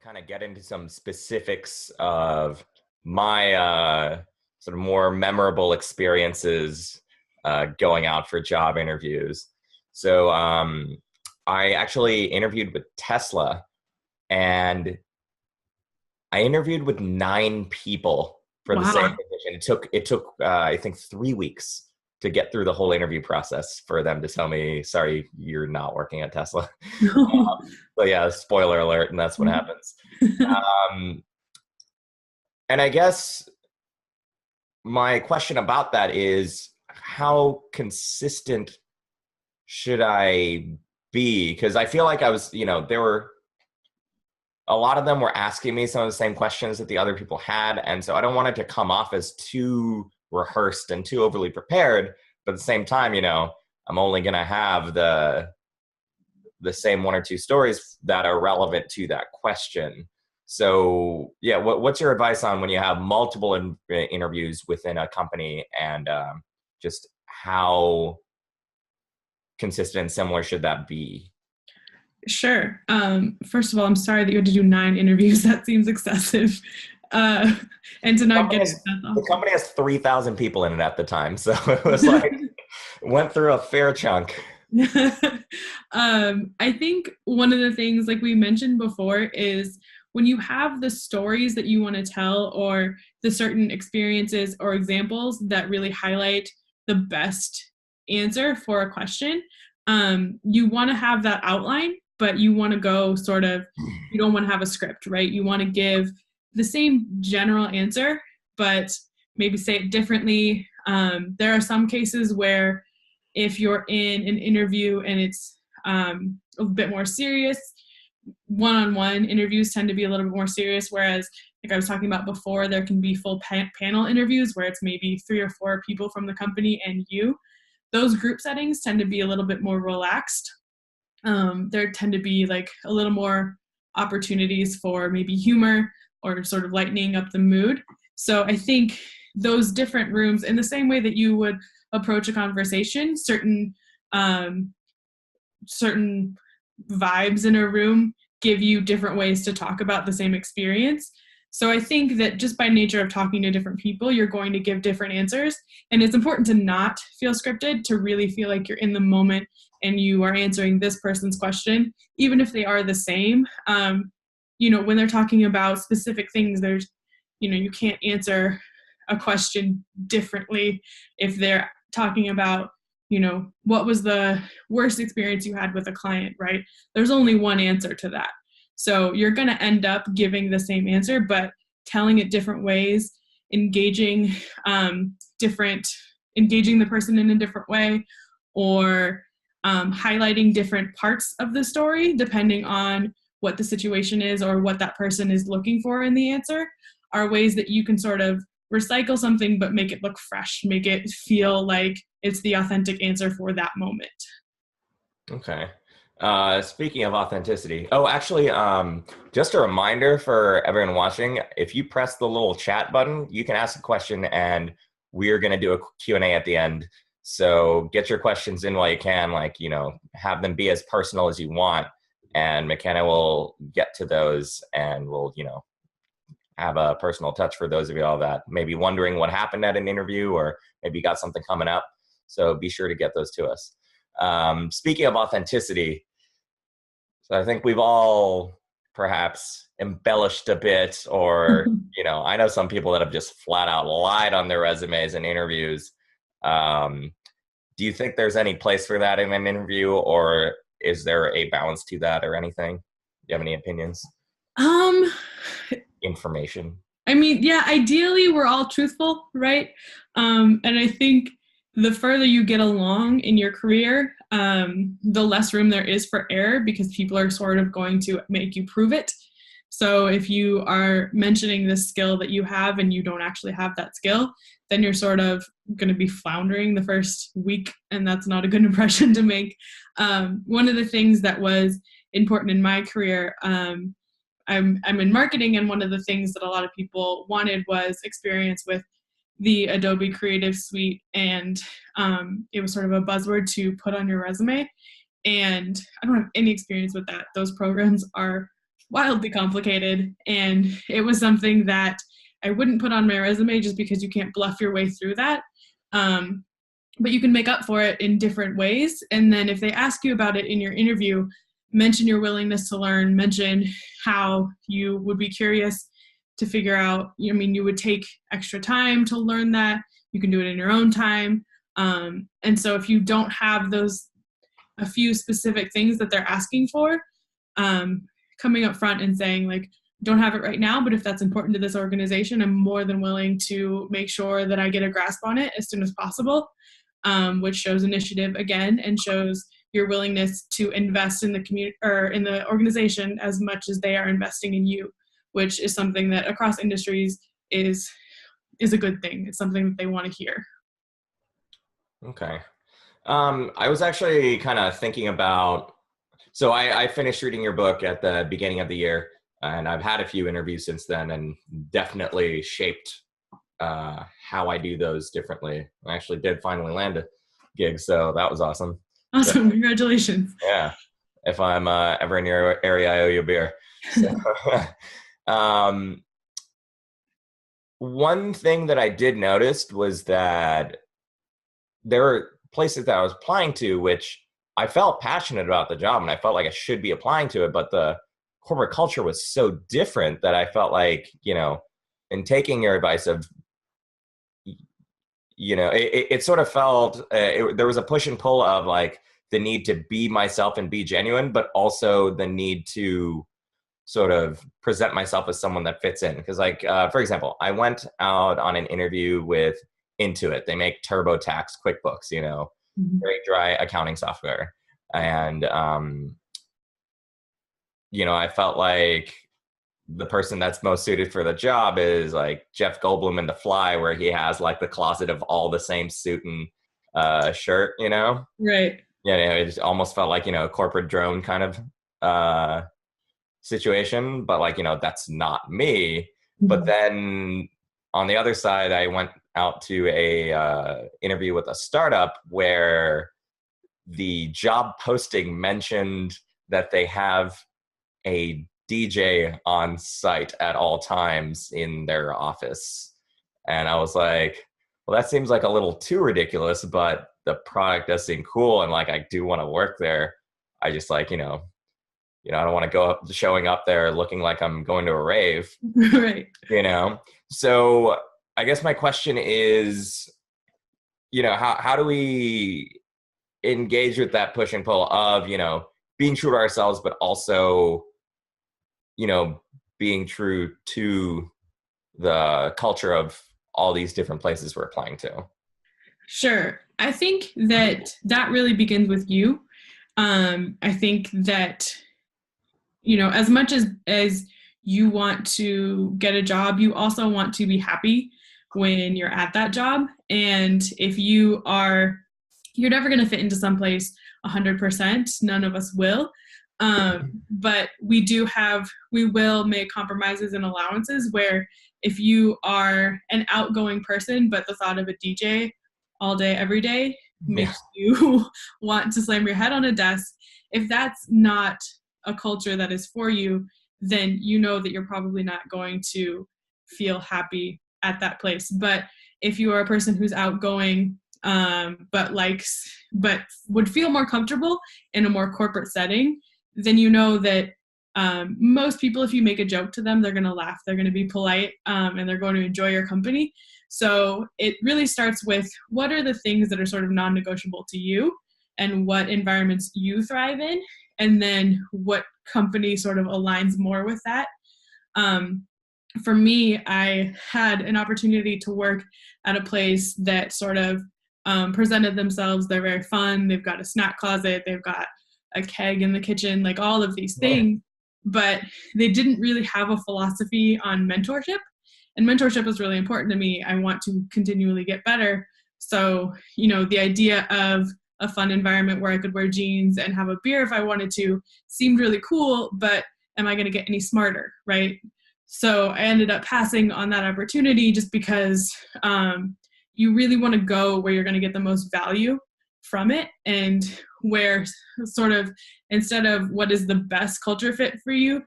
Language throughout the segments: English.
kind of get into some specifics of my sort of more memorable experiences going out for job interviews. So I actually interviewed with Tesla, and I interviewed with 9 people for the same Wow. position. It took I think 3 weeks to get through the whole interview process for them to tell me, sorry, you're not working at Tesla. No. So yeah, spoiler alert, and that's what happens. Um, and I guess my question about that is, how consistent should I be? Because I feel like I was, there were a lot of them were asking me some of the same questions that the other people had. And so I don't want it to come off as too rehearsed and too overly prepared. But at the same time, I'm only going to have the same 1 or 2 stories that are relevant to that question. So yeah, what's your advice on when you have multiple interviews within a company, and just how consistent and similar should that be? Sure. First of all, I'm sorry that you had to do 9 interviews. That seems excessive. And to not get it. The company has 3,000 people in it at the time. So it was like, went through a fair chunk. I think one of the things, like we mentioned before, is when you have the stories that you want to tell, or the certain experiences or examples that really highlight the best answer for a question, you want to have that outline, but you want to go you don't want to have a script, right? You want to give the same general answer, but maybe say it differently. There are some cases where if you're in an interview and it's a bit more serious, one-on-one interviews tend to be a little bit more serious, whereas like I was talking about before, there can be full panel interviews where it's maybe 3 or 4 people from the company and you. Those group settings tend to be a little bit more relaxed. There tend to be like a little more opportunities for maybe humor or sort of lightening up the mood. So I think those different rooms, in the same way that you would approach a conversation, certain vibes in a room give you different ways to talk about the same experience. So I think that just by nature of talking to different people, you're going to give different answers. And it's important to not feel scripted, to really feel like you're in the moment and you are answering this person's question, even if they are the same. When they're talking about specific things, you can't answer a question differently if they're talking about, what was the worst experience you had with a client, right? There's only one answer to that. So you're going to end up giving the same answer, but telling it different ways, engaging the person in a different way, or highlighting different parts of the story, depending on what the situation is or what that person is looking for in the answer, are ways that you can sort of recycle something, but make it look fresh, make it feel like it's the authentic answer for that moment. Okay. Speaking of authenticity, actually, just a reminder for everyone watching, if you press the little chat button, you can ask a question and we're going to do a Q&A at the end. So get your questions in while you can, have them be as personal as you want, and McKenna will get to those, and we'll, have a personal touch for those of y'all that may be wondering what happened at an interview, or maybe got something coming up. So be sure to get those to us. Speaking of authenticity, so I think we've all perhaps embellished a bit, or, I know some people that have just flat out lied on their resumes and interviews. Do you think there's any place for that in an interview, or is there a balance to that, or anything? Do you have any opinions? Information. I mean, yeah, ideally we're all truthful, right? And I think the further you get along in your career, the less room there is for error, because people are sort of going to make you prove it. So if you are mentioning this skill that you have and you don't actually have that skill, then you're sort of going to be floundering the first week, and that's not a good impression to make. One of the things that was important in my career, I'm in marketing, and one of the things that a lot of people wanted was experience with the Adobe Creative Suite, and it was sort of a buzzword to put on your resume. And I don't have any experience with that. Those programs are wildly complicated. And it was something that I wouldn't put on my resume just because you can't bluff your way through that. But you can make up for it in different ways. And then if they ask you about it in your interview, mention your willingness to learn, mention how you would be curious to figure out, I mean, you would take extra time to learn that. You can do it in your own time. And so if you don't have those, a few specific things that they're asking for, coming up front and saying like, don't have it right now, but if that's important to this organization, I'm more than willing to make sure that I get a grasp on it as soon as possible, which shows initiative again and shows your willingness to invest in the community or in the organization as much as they are investing in you, which is something that across industries is a good thing. It's something that they want to hear. Okay. I was actually kind of thinking about, so I finished reading your book at the beginning of the year, and I've had a few interviews since then and definitely shaped how I do those differently. I actually did finally land a gig, so that was awesome. Awesome. Congratulations. Yeah. If I'm ever in your area, I owe you a beer. So, one thing that I did notice was that there were places that I was applying to, which I felt passionate about the job and I felt like I should be applying to it, but the corporate culture was so different that I felt like, you know, in taking your advice of, you know, it sort of felt, there was a push and pull of like the need to be myself and be genuine, but also the need to sort of present myself as someone that fits in. Because like, for example, I went out on an interview with Intuit. They make TurboTax QuickBooks, you know, very dry accounting software. And, you know, I felt like the person that's most suited for the job is like Jeff Goldblum in The Fly, where he has like the closet of all the same suit and shirt, you know? Right. Yeah, you know, it almost felt like, you know, a corporate drone kind of situation, but like, you know, that's not me. But then on the other side, I went out to a interview with a startup where the job posting mentioned that they have a DJ on site at all times in their office. And I was like, well, that seems like a little too ridiculous, but the product does seem cool. And like, I do want to work there. I just like, you know, I don't want to go up showing up there looking like I'm going to a rave, Right. you know? So I guess my question is, you know, how do we engage with that push and pull of, you know, being true to ourselves, but also, you know, being true to the culture of all these different places we're applying to? Sure. I think that really begins with you. I think that, you know, as much as you want to get a job, you also want to be happy when you're at that job. And if you're never going to fit into some place 100%, none of us will. But we will make compromises and allowances where if you are an outgoing person, but the thought of a DJ all day, every day makes you want to slam your head on a desk, if that's not a culture that is for you, then you know that you're probably not going to feel happy at that place. But if you are a person who's outgoing, but would feel more comfortable in a more corporate setting, then you know that most people, if you make a joke to them, they're going to laugh, they're going to be polite, and they're going to enjoy your company. So it really starts with what are the things that are sort of non-negotiable to you and what environments you thrive in, and then what company sort of aligns more with that. For me, I had an opportunity to work at a place that sort of presented themselves. They're very fun. They've got a snack closet. They've got a keg in the kitchen, like all of these things. But they didn't really have a philosophy on mentorship. And mentorship was really important to me. I want to continually get better. So, you know, the idea of a fun environment where I could wear jeans and have a beer if I wanted to seemed really cool, but am I going to get any smarter, right? So I ended up passing on that opportunity just because you really want to go where you're going to get the most value from it, and where sort of instead of what is the best culture fit for you,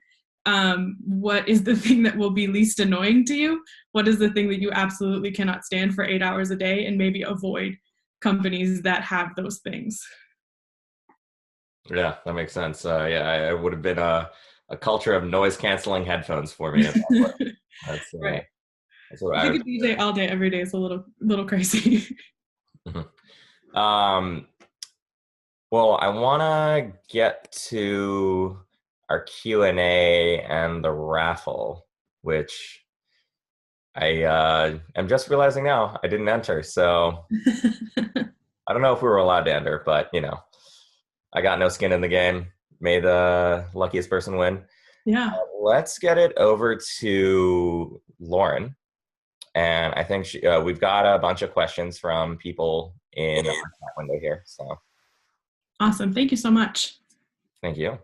what is the thing that will be least annoying to you? What is the thing that you absolutely cannot stand for 8 hours a day, and maybe avoid companies that have those things. Yeah, that makes sense. Yeah, it would have been a culture of noise canceling headphones for me at that point. That's Right. that's what If I you would could DJ all day, every day, it's a little crazy. do. Well, I want to get to our Q&A and the raffle, which I am just realizing now I didn't enter. So I don't know if we were allowed to enter, but I got no skin in the game. May the luckiest person win. Yeah. Let's get it over to Lauren. And I think we've got a bunch of questions from people in our chat window here. So Awesome. Thank you so much. thank you.